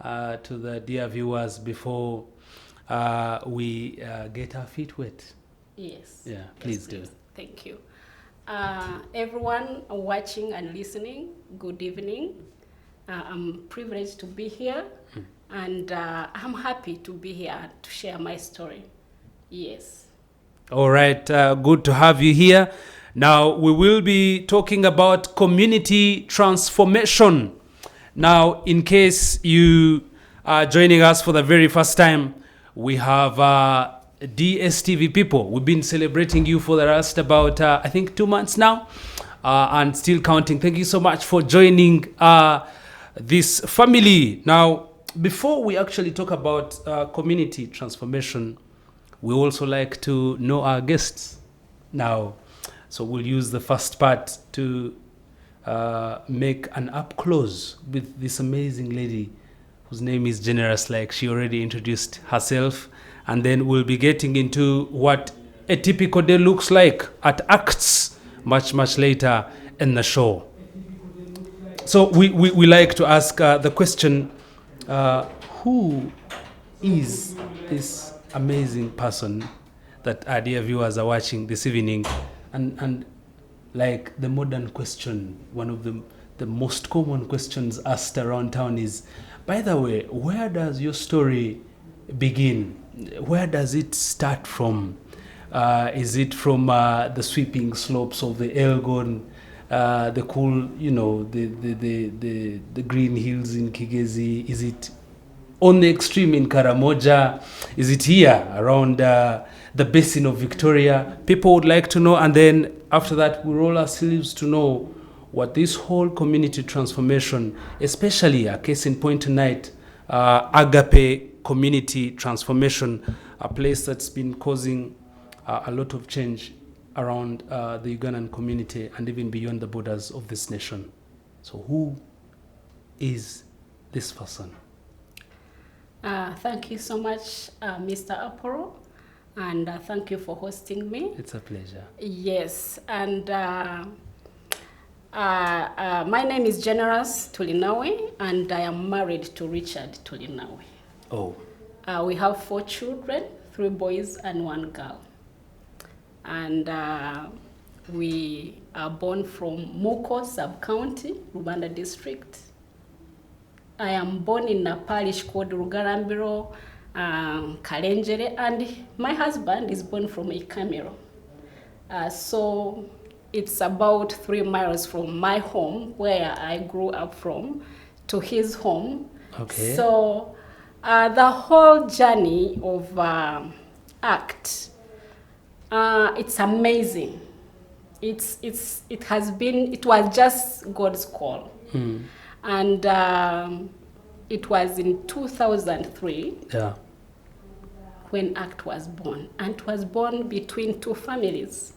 to the dear viewers before we get our feet wet? Yes. Yeah, Yes, please do. Thank you. Everyone watching and listening, good evening. I'm privileged to be here, and I'm happy to be here to share my story. Yes. All right, good to have you here. Now, we will be talking about community transformation. Now, in case you are joining us for the very first time, we have DSTV people. We've been celebrating you for the last about, I think, 2 months now, and still counting. Thank you so much for joining this family. Now, before we actually talk about community transformation, we also like to know our guests now. So we'll use the first part to make an up close with this amazing lady whose name is Generous, like she already introduced herself. And then we'll be getting into what a typical day looks like at Acts much later in the show. So we like to ask the question, who is this amazing person that our dear viewers are watching this evening? And like the modern question, one of the most common questions asked around town is, by the way, where does your story begin? Where does it start from? Is it from the sweeping slopes of the Elgon, the cool, the green hills in Kigezi? Is it on the extreme in Karamoja? Is it here around the basin of Victoria? People would like to know, and then after that we roll our sleeves to know what this whole community transformation, especially a case in point tonight, Agape community transformation, a place that's been causing a lot of change around the Ugandan community and even beyond the borders of this nation. So who is this person? Thank you so much, Mr. Aporo, and thank you for hosting me. It's a pleasure. Yes, and my name is Generous Turinawe, and I am married to Richard Turinawe. Oh. We have 4 children, 3 boys and 1 girl. And we are born from Muko sub-county, Rubanda district. I am born in a parish called Rugarambiro, Kalenjere, and my husband is born from Ikamiro. So it's about 3 miles from my home, where I grew up from, to his home. Okay. So the whole journey of ACT, it's amazing. It was just God's call. And it was in 2003 when ACT was born. And it was born between 2 families.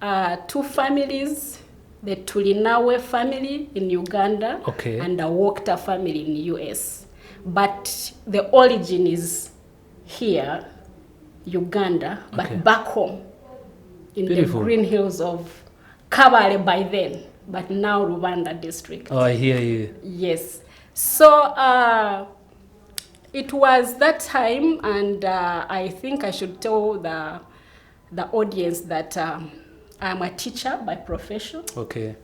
2 families, the Turinawe family in Uganda, okay, and the Wachter family in the US. But the origin is here, Uganda, but okay, back home in Beautiful. The green hills of Kabale by then, but now Rubanda district. Oh, I hear you. Yes. So it was that time, and I think I should tell the audience that I'm a teacher by profession. Okay.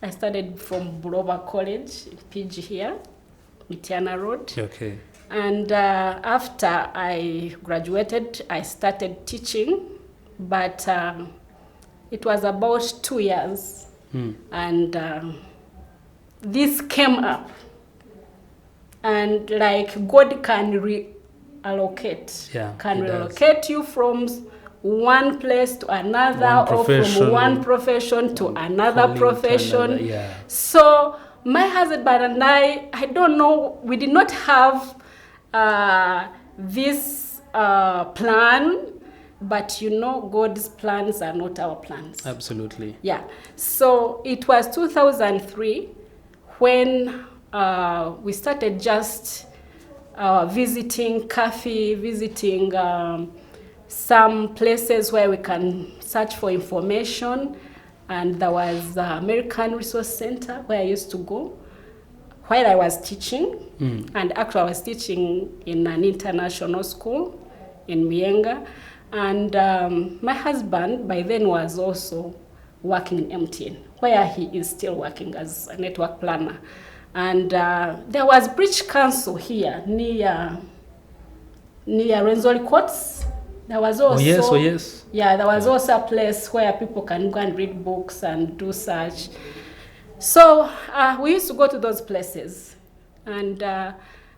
I started from Buloba College in PG here, Mitiana Road. Okay. And after I graduated, I started teaching, but it was about 2 years. And this came up. And like God can reallocate, relocate you from one place to another, or from one profession to another profession. So my husband and I don't know, we did not have this plan, but God's plans are not our plans. Absolutely. Yeah. So it was 2003 when we started just visiting cafe, visiting some places where we can search for information. And there was the American Resource Center where I used to go, while I was teaching, and actually I was teaching in an international school in Mienga, and my husband by then was also working in MTN, where he is still working as a network planner. And there was Bridge Council here near Renzori Courts. There was also, yes. Yeah, there was also a place where people can go and read books and do such. So we used to go to those places, and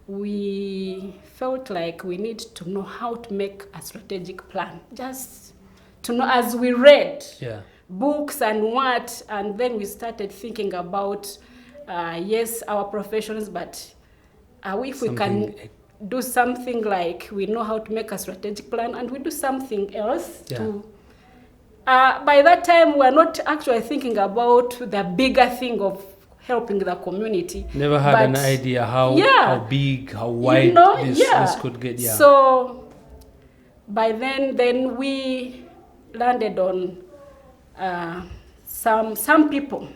we felt like we need to know how to make a strategic plan, just to know as we read books and what, and then we started thinking about, yes, our professions, but if we can do something like we know how to make a strategic plan and we do something else to... by that time, we're not actually thinking about the bigger thing of helping the community. Never had an idea how big, how wide this could get. So by then we landed on some people,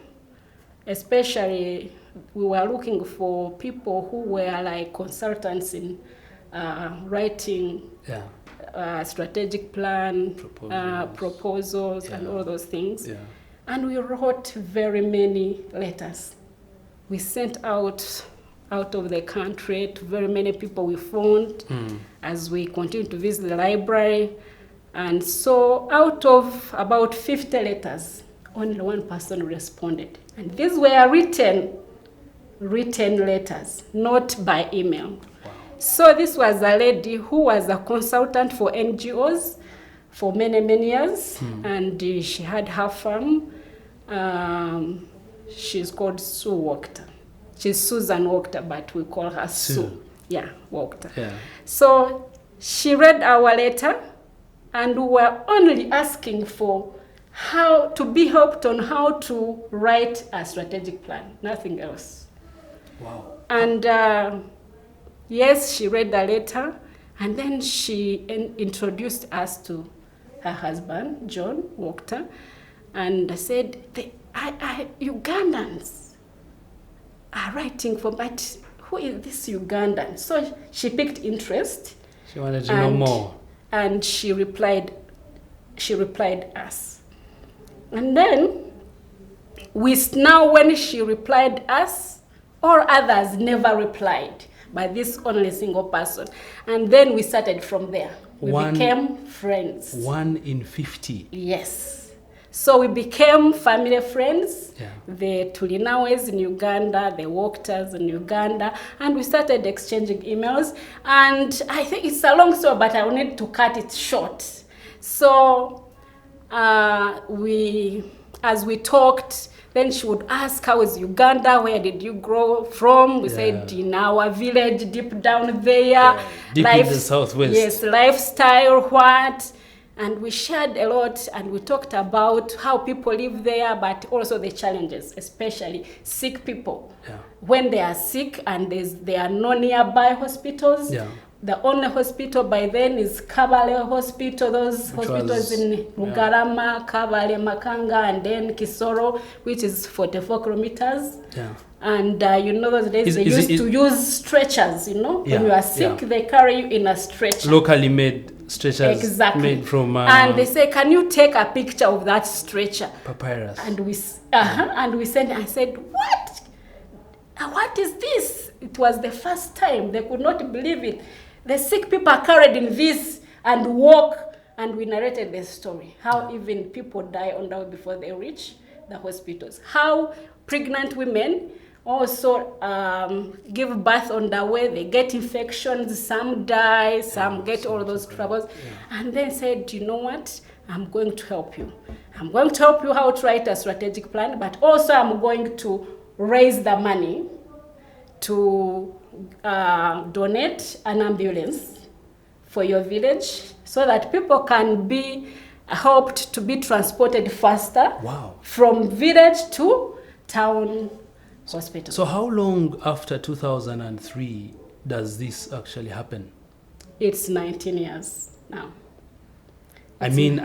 especially we were looking for people who were like consultants in writing strategic plan, proposals and all those things. And we wrote very many letters. We sent out of the country to very many people we found as we continued to visit the library. And so out of about 50 letters, only one person responded. And these were written letters, not by email. Wow. So this was a lady who was a consultant for NGOs for many, many years. And she had her firm. She's called Sue Wachter. She's Susan Wachter, but we call her Sue. Yeah, Wachter. Yeah. So she read our letter, and we were only asking for how to be helped on how to write a strategic plan, nothing else. Wow. And yes, she read the letter, and then she introduced us to her husband, John Wachter, and said, Ugandans are writing for, but who is this Ugandan? So she picked interest. She wanted to know more. And she replied us. And then, when she replied us, all others never replied, but this only single person. And then we started from there. We became friends. 1 in 50. Yes. So we became family friends, the Turinawes in Uganda, the Wachters in Uganda, and we started exchanging emails. And I think it's a long story, but I will need to cut it short. So as we talked, then she would ask, how is Uganda? Where did you grow from? We said, in our village, deep down there. Deep in the southwest. Yes, lifestyle, what? And we shared a lot, and we talked about how people live there, but also the challenges, especially sick people. When they are sick and there are no nearby hospitals, the only hospital by then is Kabale Hospital, those hospitals in Mugarama, Kabale, Makanga, and then Kisoro, which is 44 kilometers. And those days they used to use stretchers, when you are sick, they carry you in a stretcher. Locally made stretchers made from... and they say, can you take a picture of that stretcher? Papyrus. And we sent, I said, what? What is this? It was the first time. They could not believe it. The sick people are carried in this and walk, and we narrated the story. How even people die on the way before they reach the hospitals. How pregnant women also give birth on the way. They get infections, some die, some get all those troubles. And then said, you know what? I'm going to help you. I'm going to help you how to write a strategic plan, but also I'm going to raise the money to donate an ambulance for your village so that people can be helped to be transported faster from village to town hospital. So how long after 2003 does this actually happen? It's 19 years now. I mean,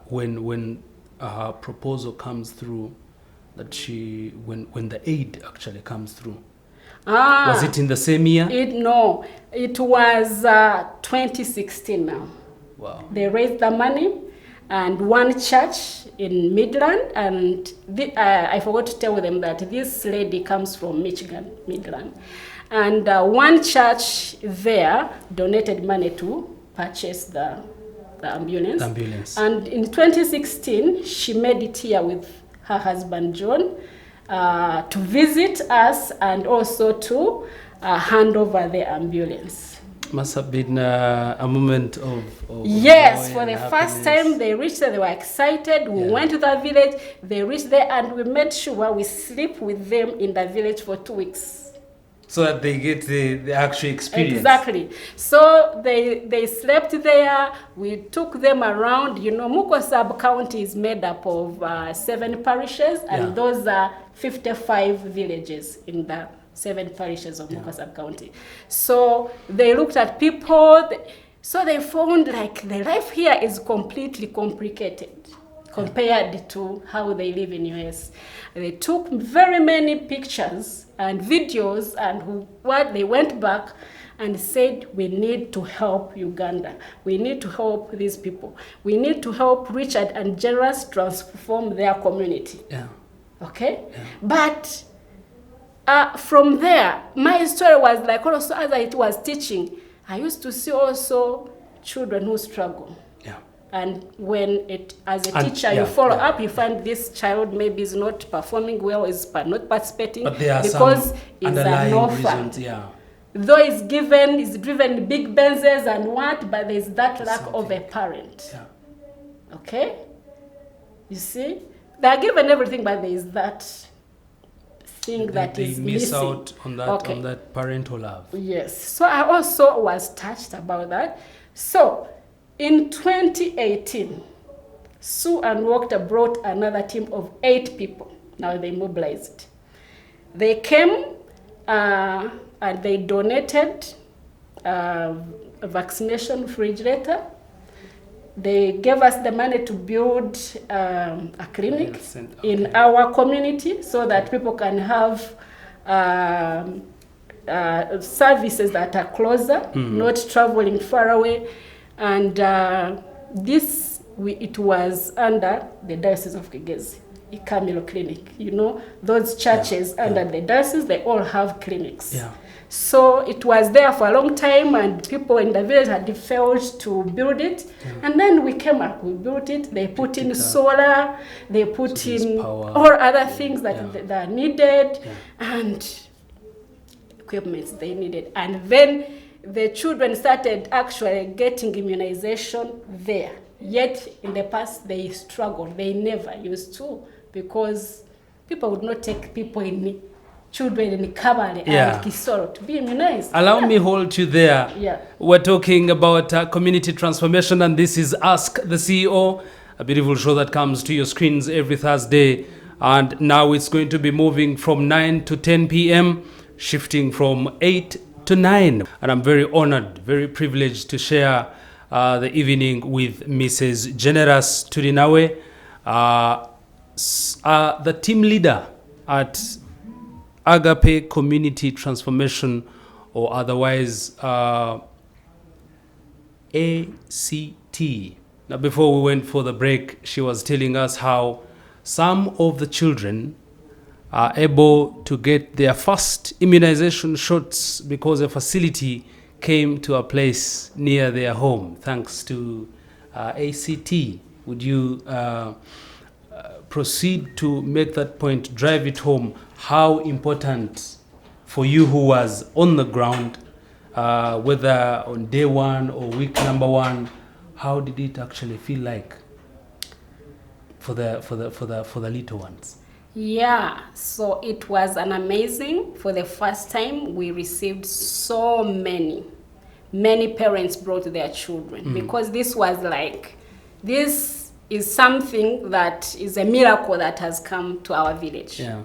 when her proposal comes through, that when the aid actually comes through, Was it in the same year? No, it was 2016 now. Wow. They raised the money, and one church in Midland, and I forgot to tell them that this lady comes from Michigan, Midland. And one church there donated money to purchase the ambulance. And in 2016, she made it here with her husband, John, to visit us and also to hand over the ambulance. Must have been a moment of yes, joy for the and first happiness. time they reached there, they were excited. We went to the village, they reached there, and we made sure we sleep with them in the village for 2 weeks. So that they get the actual experience. Exactly. So they slept there. We took them around. You know, Muko sub-county is made up of 7 parishes, and those are 55 villages in the 7 parishes of Muko sub-county. So they looked at people. So they found like the life here is completely complicated compared to how they live in US. They took very many pictures and videos, and what they went back and said, we need to help Uganda. We need to help these people. We need to help Richard and Jairus transform their community. Yeah. Okay? Yeah. But from there, my story was like also as I was teaching, I used to see also children who struggle. Yeah. And when as a teacher, you follow up, you find this child maybe is not performing well, is not participating, but there are because some it's an orphan. reasons, Though is driven big Benzes and what, but there's that lack of a parent. Yeah. Okay? You see? They're given everything, but there is that thing that is they miss missing. out on that, on that parental love. Yes. So I also was touched about that. So in 2018, Sue and Walker brought another team of 8 people. Now they mobilized. They came and they donated a vaccination refrigerator. They gave us the money to build a clinic in our community so that people can have services that are closer, not traveling far away. And it was under the Diocese of Kigezi, Ikamilo Clinic. You know, those churches under the diocese, they all have clinics. Yeah. So it was there for a long time, and people in the village had failed to build it. Yeah. And then we came up, we built it. They put in solar, they put in power, all other things that are needed, and equipments they needed. And then the children started actually getting immunization there. Yet in the past they struggled. They never used to, because people would not take children in Kabale and Kisoro to be immunized. Allow me hold you there. Yeah. We're talking about community transformation, and this is Ask the CEO, a beautiful show that comes to your screens every Thursday. And now it's going to be moving from 9 to 10 p.m., shifting from 8 to 9. And I'm very honored, very privileged to share the evening with Mrs. Generous Turinawe, the team leader at Agape Community Transformation, or otherwise ACT. Now, before we went for the break, she was telling us how some of the children are able to get their first immunization shots because a facility came to a place near their home, thanks to ACT. Would you proceed to make that point, drive it home, how important for you who was on the ground, whether on day 1 or week number 1, how did it actually feel like for the little ones? Yeah, so it was an amazing. For the first time, we received so many parents brought their children, because this is something that is a miracle that has come to our village. Yeah.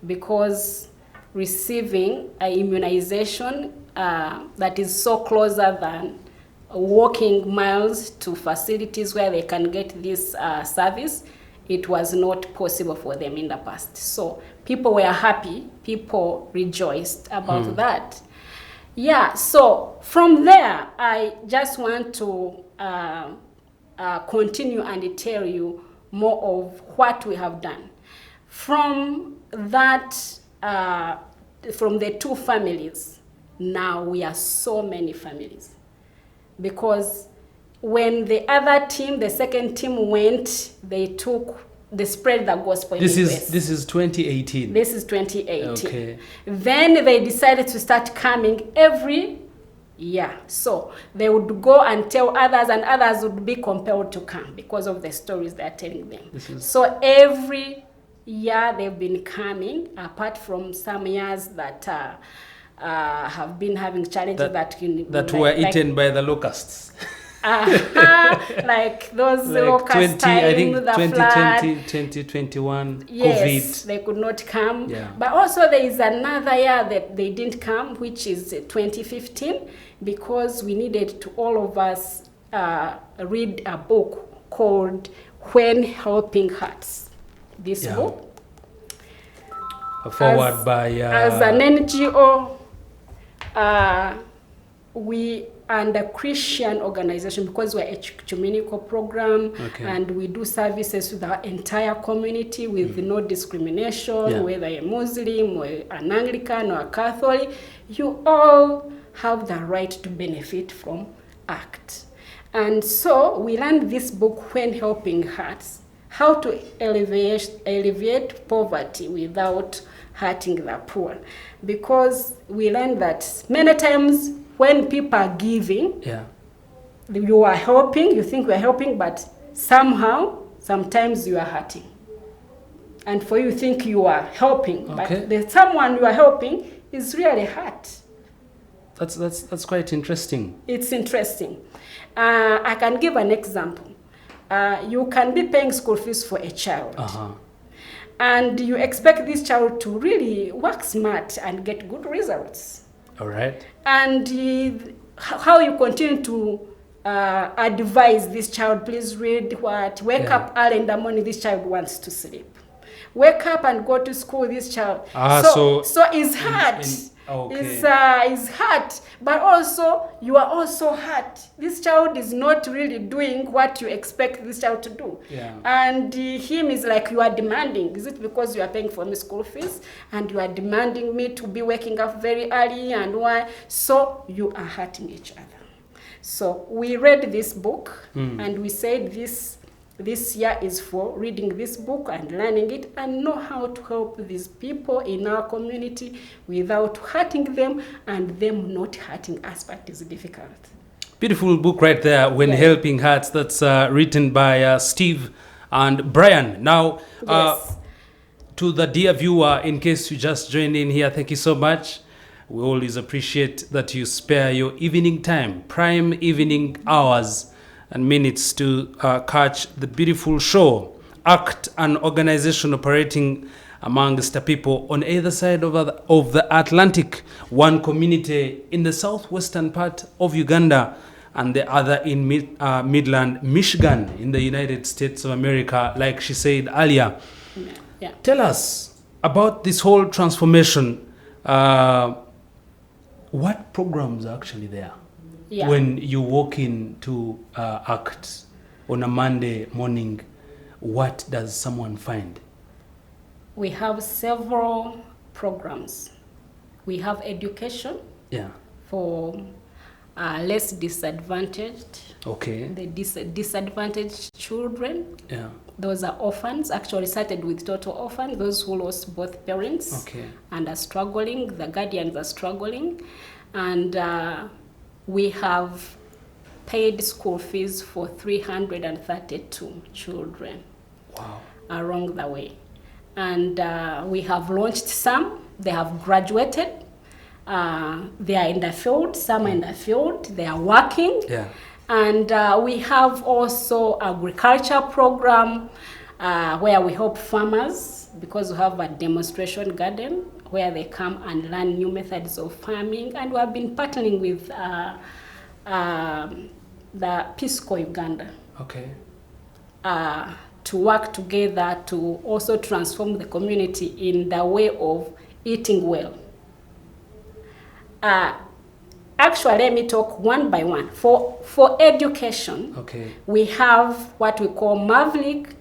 Because receiving an immunization that is so closer than walking miles to facilities where they can get this service it was not possible for them in the past. So people were happy, people rejoiced about that. Yeah, so from there, I just want to continue and tell you more of what we have done. From that, from the 2 families, now we are so many families. Because when the other team, the second team went, they spread the gospel in the US. This is 2018. This is 2018. Okay. Then they decided to start coming every year. So they would go and tell others, and others would be compelled to come because of the stories they are telling them. So every year they've been coming, apart from some years that have been having challenges that were eaten by the locusts. Like those like locust time, I think the 2020, flood. 2021, yes, COVID. They could not come. Yeah. But also there is another year that they didn't come, which is 2015, because we needed to all of us read a book called When Helping Hearts. This book. A forward by... as an NGO, we and a Christian organization, because we're a ecumenical program, and we do services with our entire community with no discrimination, whether you're Muslim or an Anglican or a Catholic, you all have the right to benefit from ACT. And so we learned this book, When Helping Hearts, how to alleviate poverty without hurting the poor. Because we learned that many times when people are giving, you are helping, you think you are helping, but sometimes you are hurting. And for you think you are helping, but the someone you are helping is really hurt. That's quite interesting. It's interesting. I can give an example. You can be paying school fees for a child. And you expect this child to really work smart and get good results. All right. And how you continue to advise this child, please read what, wake up early in the morning, this child wants to sleep. Wake up and go to school, this child. So it's hard. Is hurt, but also you are also hurt. This child is not really doing what you expect this child to do. And him is like, you are demanding. Is it because you are paying for me school fees and you are demanding me to be waking up very early, and why? So you are hurting each other. So we read this book and we said this year is for reading this book and learning it and know how to help these people in our community without hurting them and them not hurting us, but it's difficult. Beautiful book right there, When Helping Hearts. That's written by Steve and Brian. Now, to the dear viewer, in case you just joined in here, thank you so much. We always appreciate that you spare your evening time, prime evening hours and minutes to catch the beautiful show. ACT, an organization operating amongst the people on either side of the Atlantic, one community in the southwestern part of Uganda and the other in Midland, Michigan, in the United States of America, like she said earlier. Tell us about this whole transformation. What programs are actually there? When you walk into ACT on a Monday morning, what does someone find? We have several programs. We have education for less disadvantaged. The disadvantaged children. Those are orphans. Actually started with total orphans, those who lost both parents and are struggling. The guardians are struggling. And we have paid school fees for 332 children along the way. And we have launched some. They have graduated. They are in the field. Some are in the field. They are working. And we have also agriculture program where we help farmers, because we have a demonstration garden where they come and learn new methods of farming. And we have been partnering with the Peace Corps Uganda to work together to also transform the community in the way of eating well. Actually, let me talk one by one. For education, Okay. we have what we call Maverick,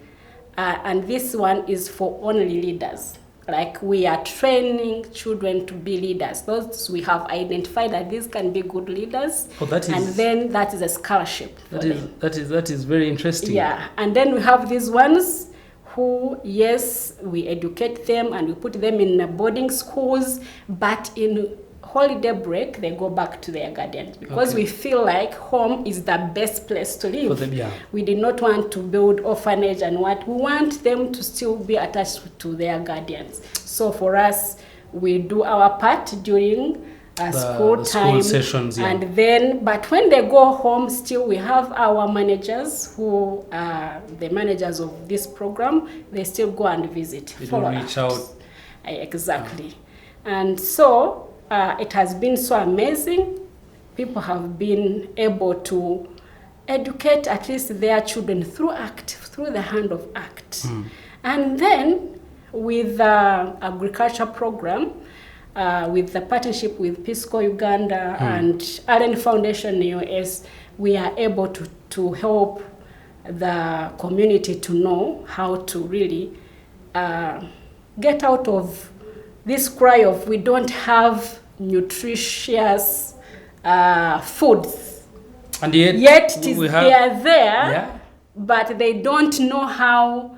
and this one is for only leaders. Like, we are training children to be leaders. Those we have identified that these can be good leaders. Oh, that is, and then that is a scholarship for them. That is very interesting. Yeah, and then we have these ones who, yes, we educate them and we put them in boarding schools, but in holiday break, they go back to their guardians because we feel like home is the best place to live. For them, yeah. We did not want to build orphanage and what. We want them to still be attached to their guardians. So for us, we do our part during school time. School sessions, yeah. And then, but when they go home, still we have our managers who are the managers of this program. They still go and visit. They do reach out. Exactly. And so, it has been so amazing. People have been able to educate at least their children through the hand of ACT. And then with the agriculture program, with the partnership with Peace Corps Uganda and Allen Foundation US, we are able to help the community to know how to really get out of this cry of we don't have nutritious foods. And yet they are there, yeah. but they don't know how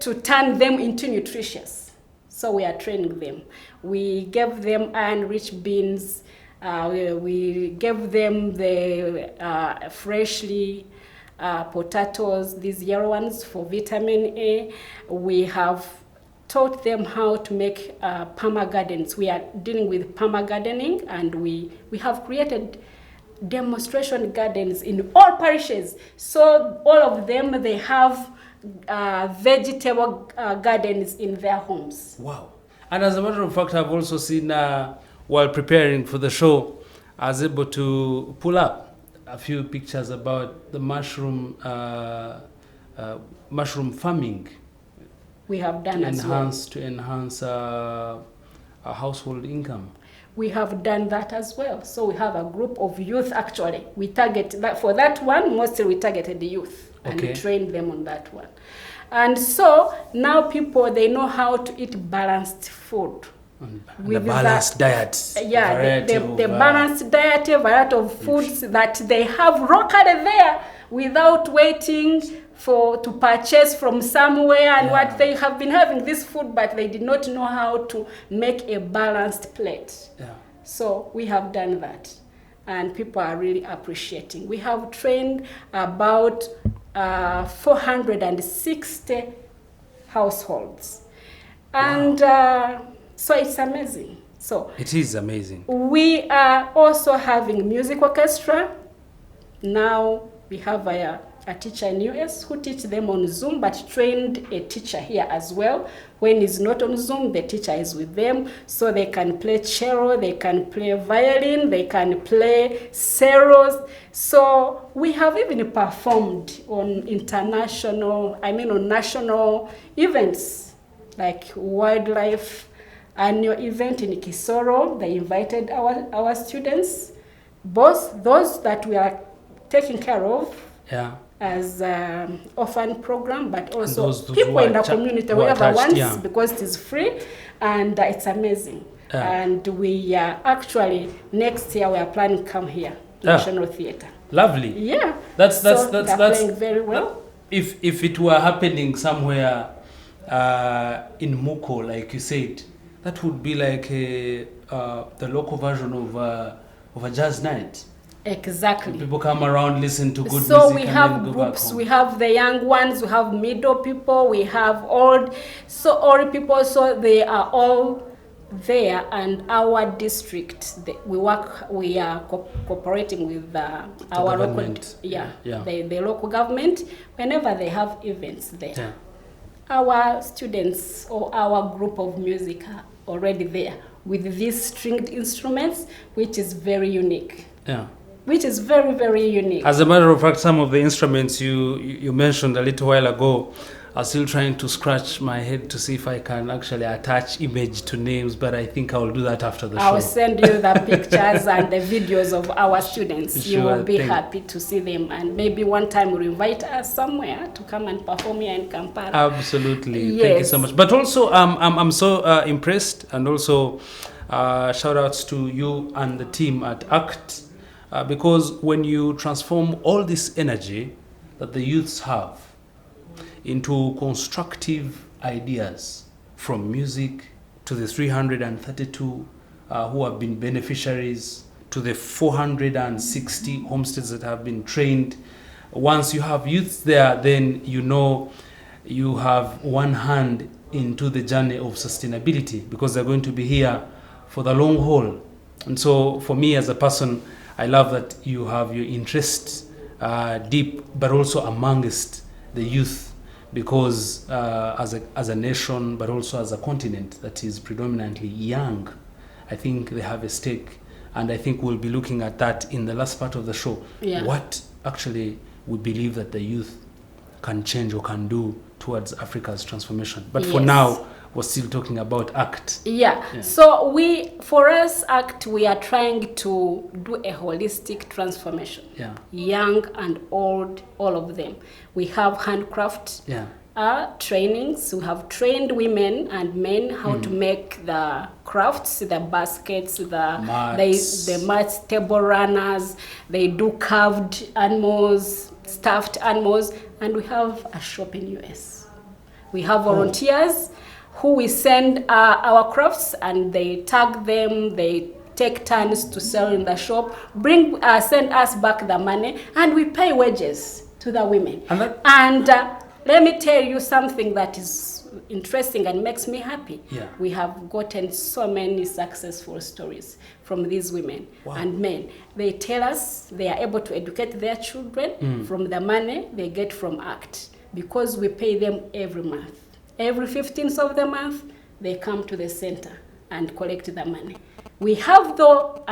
to turn them into nutritious. So we are training them. We gave them iron-rich beans. We gave them the freshly potatoes, these yellow ones for vitamin A. We have taught them how to make perma gardens. We are dealing with perma gardening, and we have created demonstration gardens in all parishes. So all of them, they have vegetable gardens in their homes. Wow. And as a matter of fact, I've also seen, while preparing for the show, I was able to pull up a few pictures about the mushroom farming. We have done as well. To enhance a household income. We have done that as well. So we have a group of youth, actually. We target that for that one, mostly we targeted the youth and we trained them on that one. And so now people, they know how to eat balanced food. The balanced diet. Yeah, the balanced diet, a variety of foods that they have rocked there without waiting to purchase from somewhere and what they have been having this food, but they did not know how to make a balanced plate. Yeah. So we have done that, and people are really appreciating. We have trained about 460 households, and so it's amazing. So it is amazing. We are also having music orchestra. Now we have a teacher in US who teach them on Zoom, but trained a teacher here as well. When he's not on Zoom, the teacher is with them, so they can play cello, they can play violin, they can play ceros. So we have even performed on on national events, like wildlife annual event in Kisoro. They invited our students, both those that we are taking care of as orphan program, but also those people in the community, whoever wants, because it is free and it's amazing. And we actually next year we are planning to come here to National Theatre. Lovely. Yeah. That's playing very well. If it were happening somewhere in Muko, like you said, that would be like the local version of a jazz night. Exactly. People come around, listen to good music. So we have groups. We have the young ones. We have middle people. We have old people. So they are all there. And our district, we are cooperating with our local, the local government. Whenever they have events there, our students or our group of music are already there with these stringed instruments, which is very unique. Yeah. Which is very, very unique. As a matter of fact, some of the instruments you mentioned a little while ago, I'm still trying to scratch my head to see if I can actually attach image to names, but I think I will do that after the show. I will send you the pictures and the videos of our students. You Sure, will be happy to see them, and maybe one time we'll invite us somewhere to come and perform here in Kampala. Absolutely. Yes. Thank you so much. But also, I'm so impressed, and also shout outs to you and the team at ACT, because when you transform all this energy that the youths have into constructive ideas, from music to the 332 who have been beneficiaries, to the 460 homesteads that have been trained. Once you have youths there, then you know you have one hand into the journey of sustainability, because they're going to be here for the long haul. And so for me as a person, I love that you have your interests deep, but also amongst the youth, because as a nation, but also as a continent that is predominantly young, I think they have a stake. And I think we'll be looking at that in the last part of the show. Yeah. What actually we believe that the youth can change or can do towards Africa's transformation. But for Yes. now, we're still talking about ACT. Yeah. Yeah. So for us, ACT, we are trying to do a holistic transformation. Yeah. Young and old, all of them. We have handcraft Yeah. trainings. We have trained women and men how to make the crafts, the baskets, Mats. the mats, table runners. They do carved animals, stuffed animals, and we have a shop in US. We have volunteers who we send our crafts, and they tag them, they take turns to sell in the shop, send us back the money, and we pay wages to the women. And let me tell you something that is interesting and makes me happy. Yeah. We have gotten so many successful stories from these women and men. They tell us they are able to educate their children from the money they get from ACT, because we pay them every month. Every 15th of the month, they come to the center and collect the money. We have the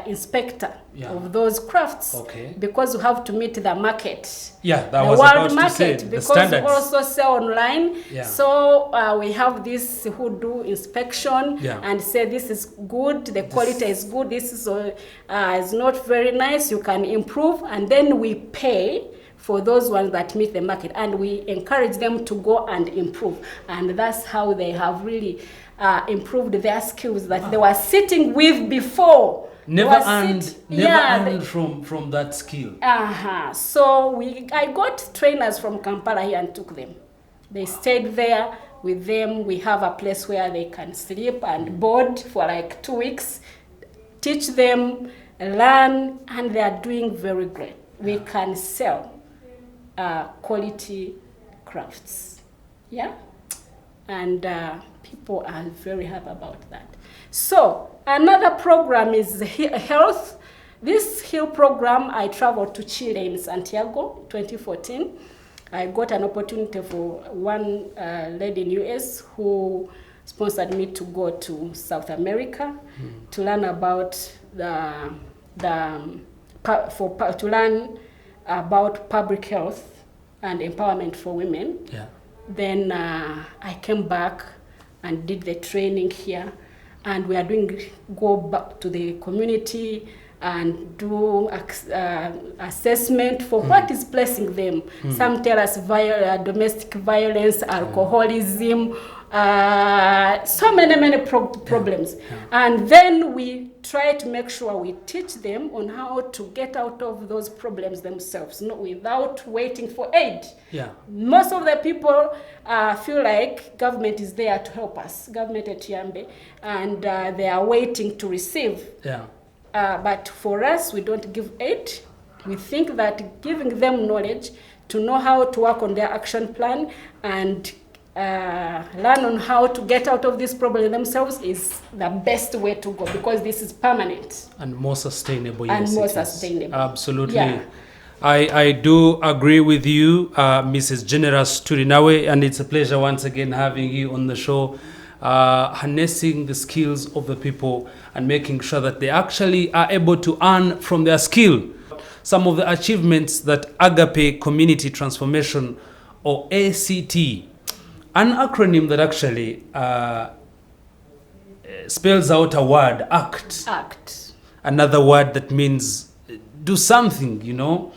inspector of those crafts, because we have to meet the market. Yeah, that the was world about market, to say, the because standards. we also sell online. Yeah. So we have this who do inspection and say this is good, the quality is good, this is not very nice, you can improve, and then we pay for those ones that meet the market, and we encourage them to go and improve. And that's how they have really improved their skills that they were sitting with before. Never earned from that skill. So I got trainers from Kampala here and took them. They stayed there with them. We have a place where they can sleep and board for like 2 weeks, teach them, learn, and they are doing very great. We can sell quality crafts, and people are very happy about that. So another program is health. This health program, I traveled to Chile in Santiago 2014. I got an opportunity for one lady in US who sponsored me to go to South America to learn about to learn about public health and empowerment for women. Yeah. Then I came back and did the training here, and we are go back to the community and do assessment for what is placing them. Some tell us domestic violence, alcoholism, so many problems. And then we try to make sure we teach them on how to get out of those problems themselves, without waiting for aid. Most of the people feel like government is there to help us, government at Yambe, and they are waiting to receive. But for us, we don't give aid. We think that giving them knowledge to know how to work on their action plan and learn on how to get out of this problem themselves is the best way to go, because this is permanent. And more sustainable. Sustainable. Absolutely. Yeah. I do agree with you, Mrs. Generous Turinawe, and it's a pleasure once again having you on the show, harnessing the skills of the people and making sure that they actually are able to earn from their skill. some of the achievements that Agape Community Transformation, or ACT, an acronym that actually spells out a word, ACT. ACT. Another word that means do something,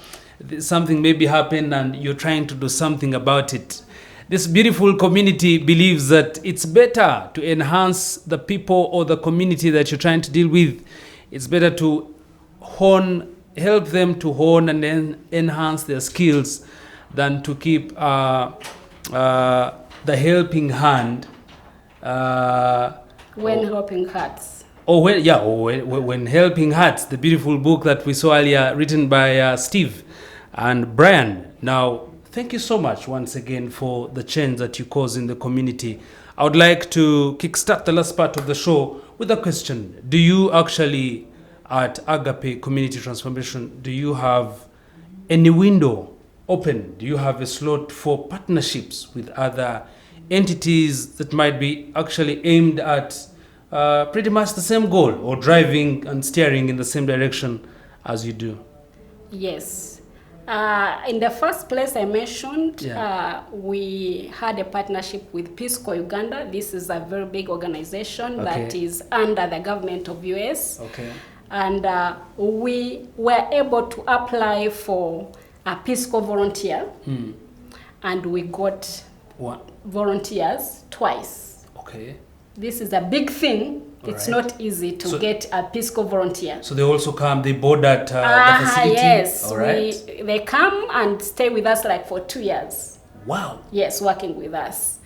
something maybe happened and you're trying to do something about it. This beautiful community believes that it's better to enhance the people or the community that you're trying to deal with. It's better to help them to hone and enhance their skills than to keep the helping hand. When helping hurts. When helping hurts, the beautiful book that we saw earlier, written by Steve and Brian. Now, thank you so much once again for the change that you cause in the community. I would like to kickstart the last part of the show with a question. Do you actually, at Agape Community Transformation, do you have any window open? Do you have a slot for partnerships with other entities that might be actually aimed at pretty much the same goal, or driving and steering in the same direction as you do? Yes. In the first place I mentioned, we had a partnership with Peace Corps Uganda. This is a very big organization that is under the government of US. Okay. And we were able to apply for a Peace Corps volunteer. And we got volunteers twice. Okay. This is a big thing. It's not easy to get a Peace Corps volunteer. So they also come, they board at the facility? Yes. All right. They come and stay with us like for 2 years. Wow. Yes, working with us.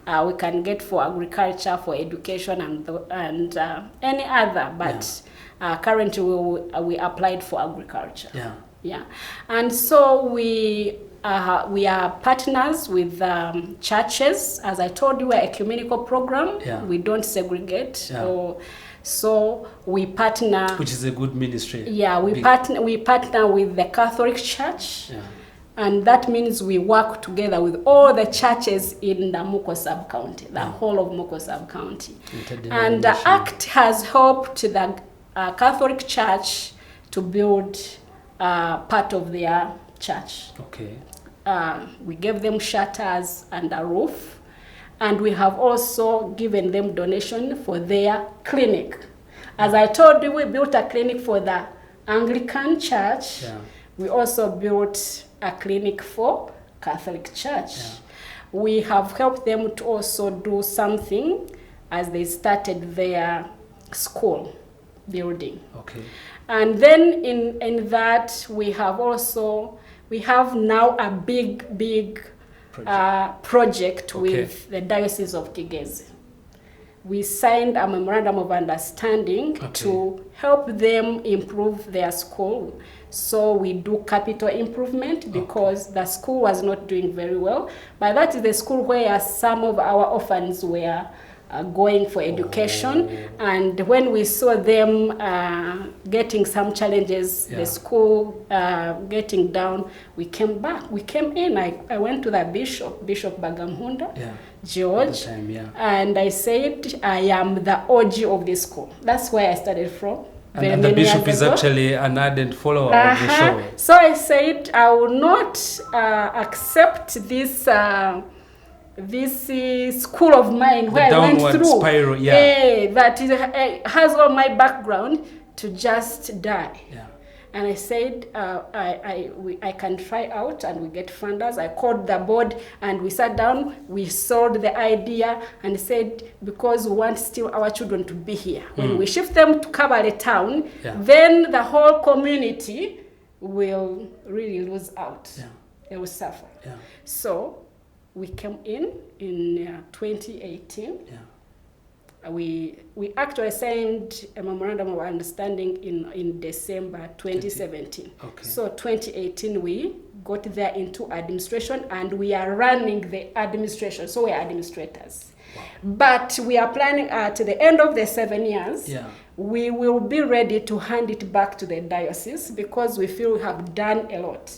We can get for agriculture, for education, and any other. But currently we applied for agriculture. Yeah. And so we are partners with churches. As I told you, we're a ecumenical program. We don't segregate. So we partner. Which is a good ministry. We partner with the Catholic Church. And that means we work together with all the churches in the Moko sub-county, the whole of Moko sub-county. And the ACT has helped the Catholic Church to build part of their church. Okay. We gave them shutters and a roof, and we have also given them donation for their clinic. As I told you, we built a clinic for the Anglican Church. We also built a clinic for Catholic Church. We have helped them to also do something as they started their school building. Okay. And then in that we have now a big project with the Diocese of Kigezi. We signed a memorandum of understanding to help them improve their school. So we do capital improvement because the school was not doing very well. But that is the school where some of our orphans were going for education. And when we saw them getting some challenges, the school getting down, we came back. We came in. I went to the Bishop Bagamhunda, George, and I said, I am the OG of this school. That's where I started from. And the Bishop is actually an ardent follower of the show. So I said, I will not accept this school of mine where I went through, spiral, that has all my background, to just die. And I said, I can try out, and we get funders. I called the board, and we sat down, we sold the idea, and said, because we want still our children to be here. When we shift them to Kabale town, then the whole community will really lose out. They will suffer. So we came in 2018. We actually signed a memorandum of understanding in December 2017. So 2018 we got there into administration, and we are running the administration. So we are administrators. But we are planning at the end of the 7 years, we will be ready to hand it back to the diocese, because we feel we have done a lot.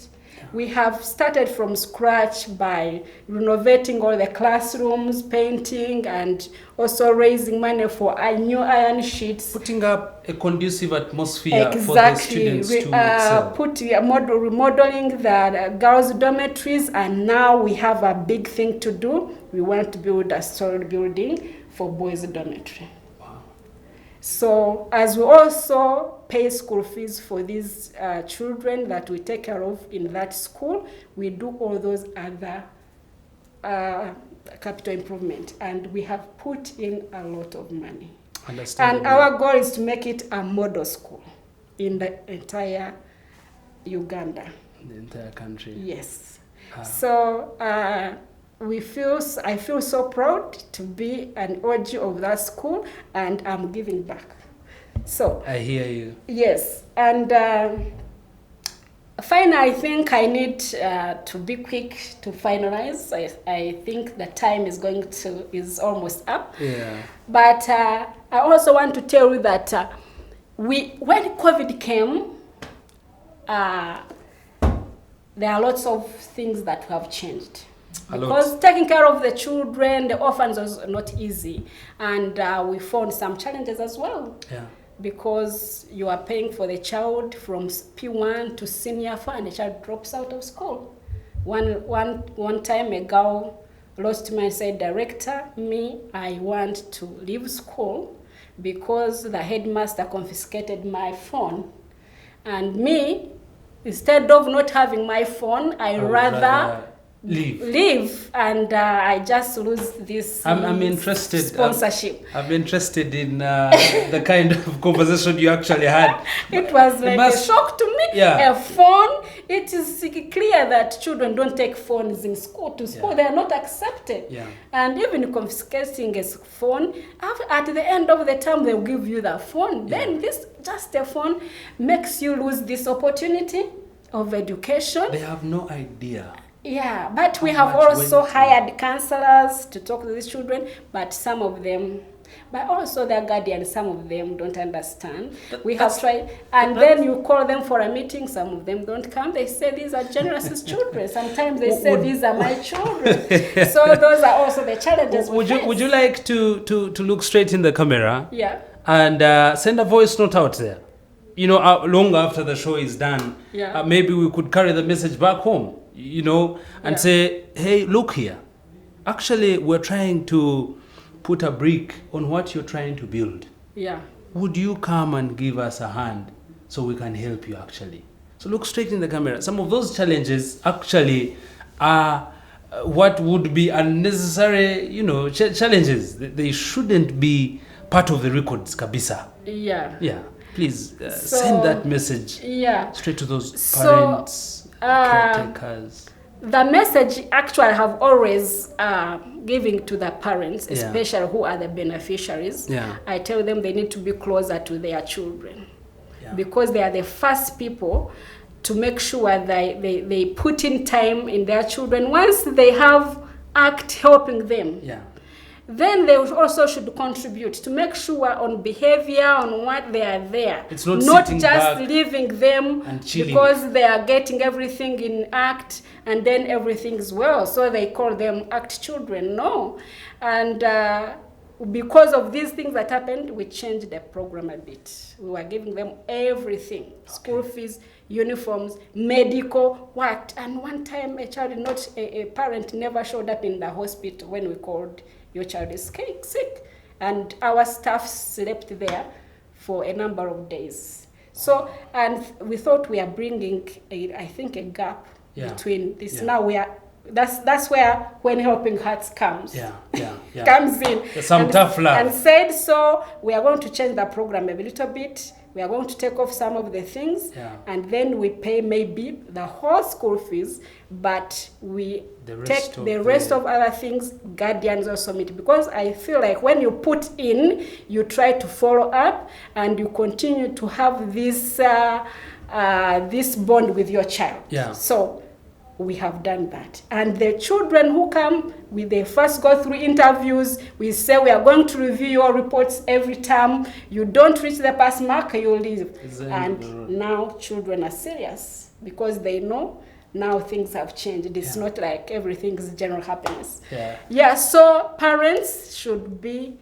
We have started from scratch by renovating all the classrooms, painting, and also raising money for new iron sheets. Putting up a conducive atmosphere for the students to excel. Remodeling the girls' dormitories, and now we have a big thing to do. We want to build a solid building for boys' dormitory. So as we also pay school fees for these children that we take care of in that school, we do all those other capital improvement, and we have put in a lot of money. And our goal is to make it a model school in the entire Uganda. The entire country. Yes. So I feel so proud to be an OG of that school, and I'm giving back. So I hear you. Yes, and finally, I think I need to be quick to finalize. I think the time is almost up. Yeah. But I also want to tell you that when COVID came, there are lots of things that have changed. Because taking care of the children, the orphans, was not easy. And we found some challenges as well. Yeah. Because you are paying for the child from P1 to senior 4, and the child drops out of school. One time a girl lost me and said, "Director, I want to leave school because the headmaster confiscated my phone. And me, instead of not having my phone, I rather leave, and I just lose this I'm interested. Sponsorship. I'm interested in the kind of conversation you actually had. It was like a shock to me. Yeah. A phone, it is clear that children don't take phones in school. To school, they are not accepted. Yeah. And even confiscating a phone, at the end of the term, they'll give you the phone. Yeah. Then just a phone makes you lose this opportunity of education. They have no idea. Yeah, but we have also hired counselors to talk to these children, but some of them, but also their guardians, some of them don't understand. We have tried, and then you call them for a meeting, some of them don't come. They say these are generous children. Sometimes they say these are my children. So those are also the challenges we face. Would you like to look straight in the camera? Yeah. And send a voice note out there? You know, long after the show is done, maybe we could carry the message back home. And say, hey, look here. Actually, we're trying to put a brick on what you're trying to build. Yeah. Would you come and give us a hand so we can help you actually? So look straight in the camera. Some of those challenges actually are what would be unnecessary, challenges. They shouldn't be part of the records, kabisa. Yeah. Yeah. Please send that message straight to those parents. Caretakers. The message actually I have always giving to the parents, especially who are the beneficiaries. Yeah. I tell them they need to be closer to their children because they are the first people to make sure they put in time in their children. Once they have act helping them, then they also should contribute to make sure on behavior, on what they are there. It's not just leaving them because they are getting everything in act and then everything is well. So they call them act children. No. And because of these things that happened, we changed the program a bit. We were giving them everything. School fees, uniforms, medical, what. And one time a parent never showed up in the hospital when we called, your child is sick, and our staff slept there for a number of days. So, and we thought we are bringing a gap between this. Now that's where When Helping Hearts comes. Comes in. Some tough love. And said, so we are going to change the program a little bit. We are going to take off some of the things, and then we pay maybe the whole school fees, but we take the rest of other things, guardians also meet. Because I feel like when you put in, you try to follow up, and you continue to have this this bond with your child. So we have done that. And the children who come, they first go through interviews. We say we are going to review your reports every term. You don't reach the pass mark, you leave. And now children are serious because they know now things have changed. It's not like everything is general happiness. Yeah. So parents should be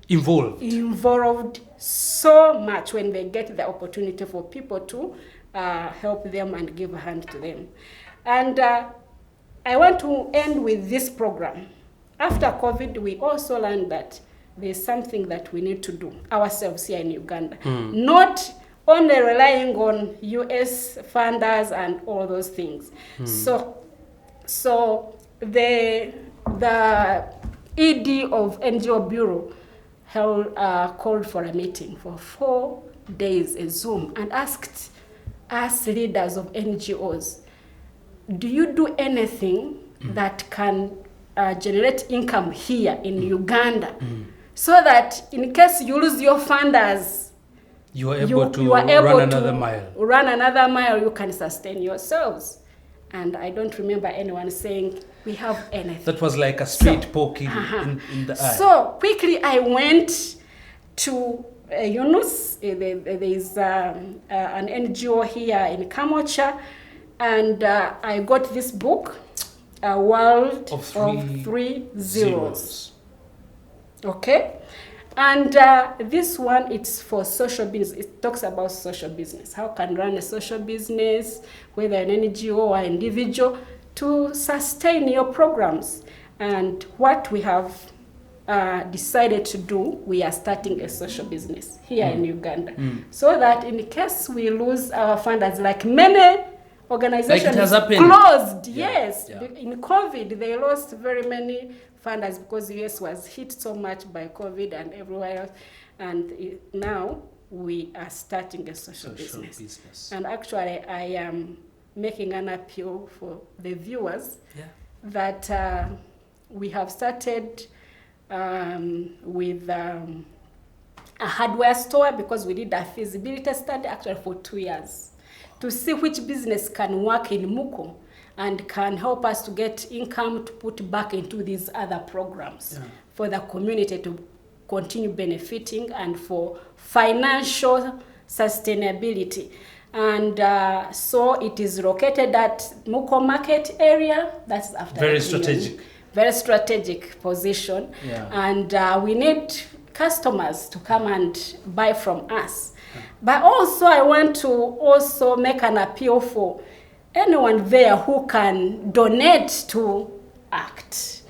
involved so much when they get the opportunity for people to help them and give a hand to them. And I want to end with this program. After COVID, we also learned that there's something that we need to do ourselves here in Uganda. Not only relying on US funders and all those things. So the ED of NGO Bureau called for a meeting for 4 days, a Zoom, and asked us leaders of NGOs, do you do anything that can generate income here in Uganda so that in case you lose your funders, you are able to run another mile, you can sustain yourselves? And I don't remember anyone saying we have anything. That was like a straight poke in the eye. So quickly I went to Yunus. There is an NGO here in Kamocha, and I got this book, A World of Three Zeros. Okay? And this one, it's for social business. It talks about social business. How can run a social business, whether an NGO or individual, to sustain your programs. And what we have decided to do, we are starting a social business here in Uganda. So that in case we lose our funders, like many organizations closed, in COVID, they lost very many funders because the US was hit so much by COVID and everywhere else. And now we are starting a social business. And actually, I am making an appeal for the viewers that we have started with a hardware store, because we did a feasibility study actually for 2 years to see which business can work in Muko and can help us to get income to put back into these other programs for the community to continue benefiting and for financial sustainability. And so it is located at Muko Market area. That's after very strategic position. And we need customers to come and buy from us. But also I want to also make an appeal for anyone there who can donate to ACT,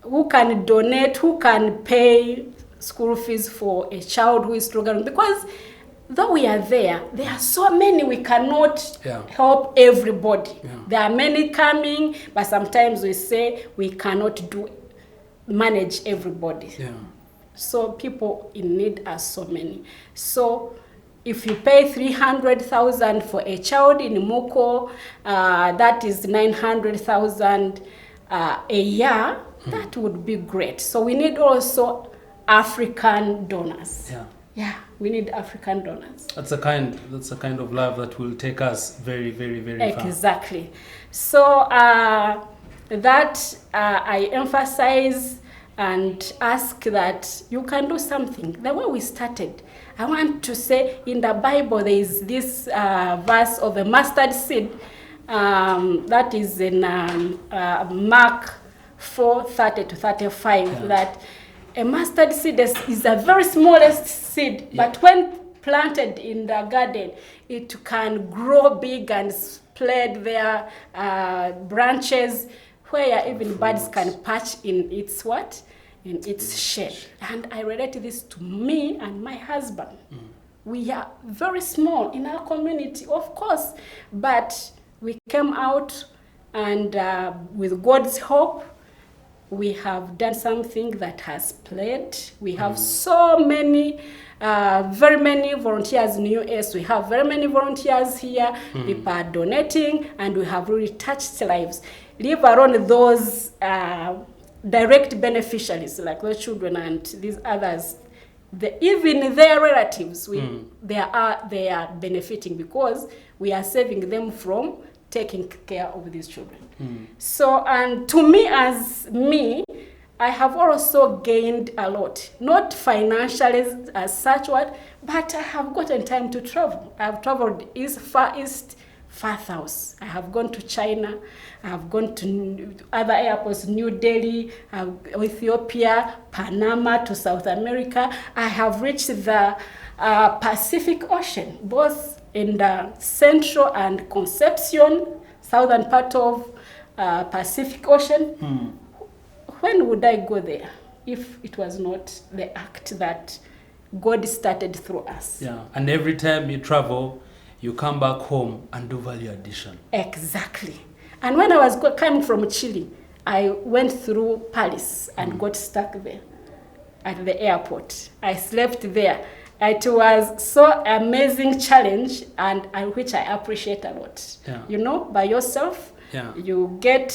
who can donate, who can pay school fees for a child who is struggling. Because though we are there are so many, we cannot help everybody. There are many coming, but sometimes we say we cannot manage everybody. So people in need are so many. So if you pay 300,000 for a child in Muko, that is 900,000 a year. That would be great. So we need also African donors. We need African donors. That's a kind of love that will take us very, very, very far. Exactly. So that I emphasize and ask that you can do something. The way we started, I want to say in the Bible there is this verse of a mustard seed that is in Mark 4:30-35, that a mustard seed is the very smallest seed, but when planted in the garden, it can grow big and spread their branches where even birds can perch in its in its shade. And I relate this to me and my husband. We are very small in our community, of course, but we came out, and with God's help, we have done something that has played. We have so many, very many volunteers in the US. We have very many volunteers here. People are donating, and we have really touched lives. Leave alone those direct beneficiaries, like those children and these others. Even their relatives, they are benefiting because we are saving them from taking care of these children. So, and to me, I have also gained a lot, not financially as such, but I have gotten time to travel. I've traveled far east, farthouse. I have gone to China. I have gone to other airports, New Delhi, Ethiopia, Panama, to South America. I have reached the Pacific Ocean, both in the Central and Concepcion, southern part of Pacific Ocean. When would I go there if it was not the act that God started through us? Yeah, and every time you travel, you come back home and do value addition. Exactly. And when I was coming from Chile, I went through Paris and got stuck there at the airport. I slept there. It was so amazing challenge, and which I appreciate a lot. Yeah. You know, by yourself, Yeah. you get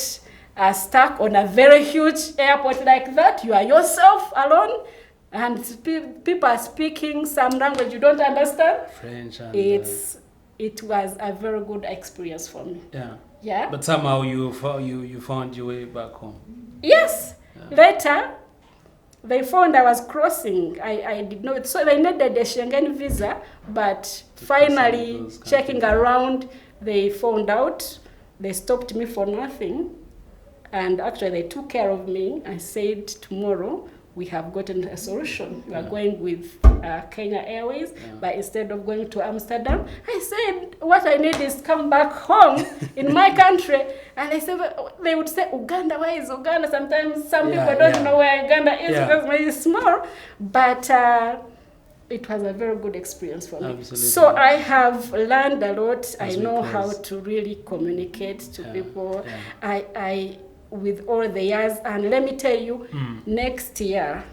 stuck on a very huge airport like that. You are yourself alone, and people are speaking some language you don't understand. French and It was a very good experience for me. yeah. Yeah. But somehow you found your way back home. Yes. Yeah. Later, they found I was crossing. I did not. So they needed a Schengen visa, but finally checking around, they found out. They stopped me for nothing, and actually they took care of me. I said, tomorrow we have gotten a solution. We are going with Kenya Airways, but instead of going to Amsterdam, I said, what I need is come back home in my country. And they would say, Uganda, where is Uganda? Sometimes some people don't know where Uganda is because it's small. But it was a very good experience for me. Absolutely. So I have learned a lot. I know how to really communicate to people. I with all the years, and let me tell you, next year,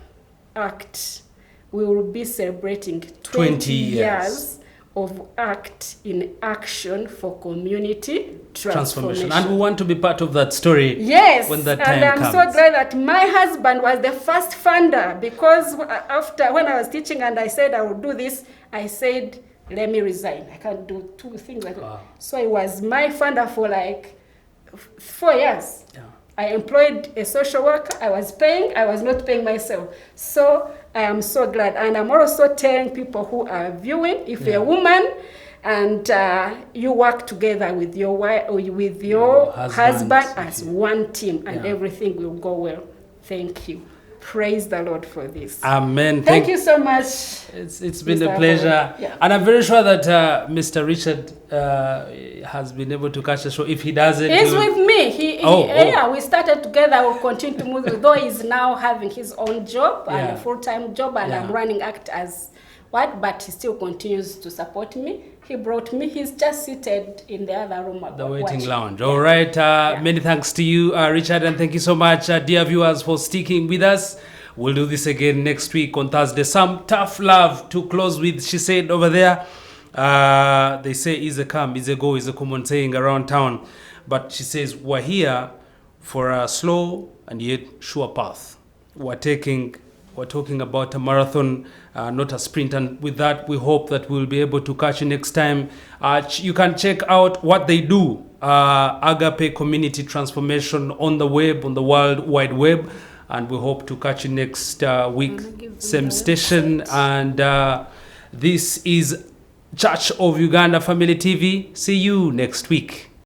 ACT, we will be celebrating 20 years of ACT in action for community transformation. And we want to be part of that story. Yes, when that time and I'm comes. so glad that my husband was the first funder, because after when I was teaching and I said I would do this, I said, let me resign. I can't do two things like that. So it was my funder for like 4 years. Yeah. I employed a social worker. I was not paying myself. So I am so glad. And I'm also telling people who are viewing, if you're a woman and you work together with your wife or with your husband as one team, and everything will go well. Thank you. Praise the Lord for this. Amen. Thank you so much. It's been a pleasure. Yeah. And I'm very sure that Mr. Richard has been able to catch the show. If he doesn't... He's with me. Yeah, we started together. We'll continue to move. Though he's now having his own job and a full-time job, and I'm running ACT as but he still continues to support me. He brought me. He's just seated in the other room. The waiting lounge. All right. Many thanks to you, Richard, and thank you so much, dear viewers, for sticking with us. We'll do this again next week on Thursday. Some tough love to close with, she said over there. They say is a come, is a go, is a common saying around town. But she says we're here for a slow and yet sure path. We're talking about a marathon, not a sprint. And with that, we hope that we'll be able to catch you next time. You can check out what they do, Agape Community Transformation, on the web, on the World Wide Web. And we hope to catch you next week, same station. And this is Church of Uganda Family TV. See you next week.